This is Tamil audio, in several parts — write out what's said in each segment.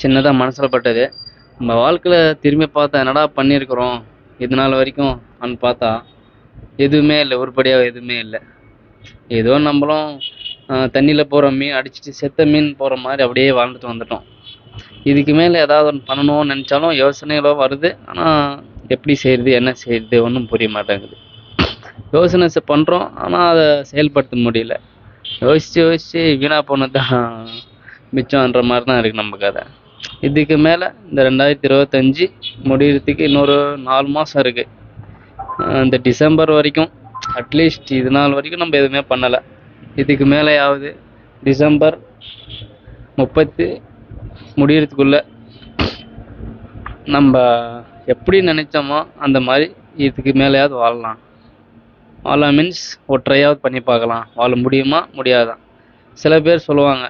சின்னதாக மனசில் பட்டது. நம்ம வாழ்க்கையில் திரும்பி பார்த்தா என்னடா பண்ணியிருக்கிறோம் இது நாள் வரைக்கும் பார்த்தா எதுவுமே இல்லை, உருப்படியாக எதுவுமே இல்லை. ஏதோ நம்மளும் தண்ணியில் போகிற மீன் அடிச்சிட்டு செத்த மீன் போகிற மாதிரி அப்படியே வாழ்ந்துட்டு வந்துட்டோம். இதுக்கு மேலே ஏதாவது ஒன்று பண்ணணும்னு நினச்சாலும் யோசனைகளோ வருது. ஆனால் எப்படி செய்கிறது, என்ன செய்கிறது ஒன்றும் புரிய மாட்டேங்குது. யோசனை பண்ணுறோம், ஆனால் அதை செயல்படுத்த முடியல. யோசித்து வீணாக போனது தான் மிச்சம்ன்ற மாதிரி தான் இருக்குது நம்ம கதை. இதுக்கு மேலே இந்த 2025 முடிகிறதுக்கு இன்னொரு 4 மாதம் இருக்குது. இந்த டிசம்பர் வரைக்கும் அட்லீஸ்ட் இது நாள் வரைக்கும் நம்ம எதுவுமே பண்ணலை. இதுக்கு மேலேயாவது டிசம்பர் 30 முடிகிறதுக்குள்ளே நம்ம எப்படி நினைச்சோமோ அந்த மாதிரி இதுக்கு மேலேயாவது வாழலாம். மீன்ஸ் ஒரு ட்ரையாவது பண்ணி பார்க்கலாம். வாழ முடியுமா முடியாதா? சில பேர் சொல்லுவாங்க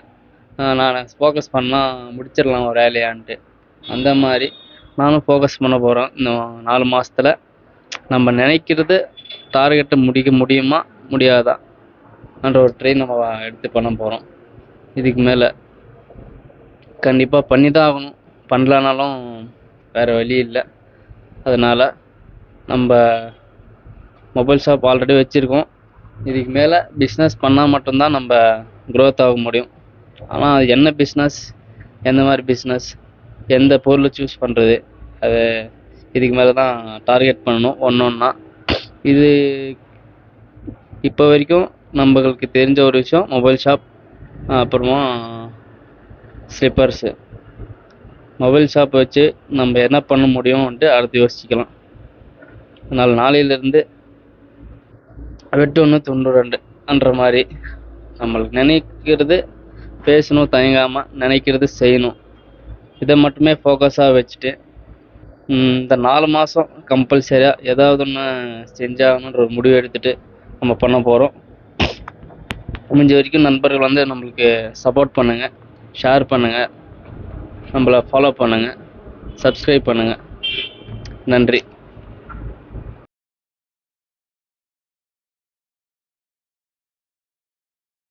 நான் ஃபோக்கஸ் பண்ணால் முடிச்சிடலாம் ஒரு வேலையான்ட்டு. அந்த மாதிரி நானும் ஃபோக்கஸ் பண்ண போகிறோம். இன்னும் 4 மாதத்தில் நம்ம நினைக்கிறது டார்கெட்டை முடிக்க முடியுமா முடியாதா என்ற ஒரு ட்ரை நம்ம எடுத்து பண்ண போகிறோம். இதுக்கு மேலே கண்டிப்பாக பண்ணி தான் ஆகணும். பண்ணலனாலும் வேறு வழி இல்லை. அதனால் நம்ம மொபைல் ஷாப் ஆல்ரெடி வச்சுருக்கோம். இதுக்கு மேலே பிஸ்னஸ் பண்ணால் மட்டும்தான் நம்ம க்ரோத் ஆக முடியும். ஆனால் அது என்ன பிஸ்னஸ், எந்த மாதிரி பிஸ்னஸ், எந்த பொருளை சூஸ் பண்ணுறது, அது இதுக்கு மேலே தான் டார்கெட் பண்ணணும் ஒன்றா. இது இப்போ வரைக்கும் நம்மளுக்கு தெரிஞ்ச ஒரு விஷயம் மொபைல் ஷாப், அப்புறமா ஸ்லிப்பர்ஸு. மொபைல் ஷாப் வச்சு நம்ம என்ன பண்ண முடியும்ன்ட்டு அடுத்து யோசிக்கலாம். அதனால் நாளையிலேருந்து வெட்டு 1 துண்டு 2ன்ற மாதிரி நம்மளுக்கு நினைக்கிறது பேசணும், தயங்காமல் நினைக்கிறது செய்யணும். இதை மட்டுமே ஃபோக்கஸாக வச்சுட்டு இந்த 4 மாதம் கம்பல்சரியாக ஏதாவது ஒன்று செஞ்சாகணுன்ற ஒரு முடிவு எடுத்துகிட்டு நம்ம பண்ண போகிறோம். முடிஞ்ச வரைக்கும் நண்பர்கள் நம்மளுக்கு சப்போர்ட் பண்ணுங்கள், ஷேர் பண்ணுங்கள், நம்மளை ஃபாலோ பண்ணுங்கள், சப்ஸ்கிரைப் பண்ணுங்கள். நன்றி.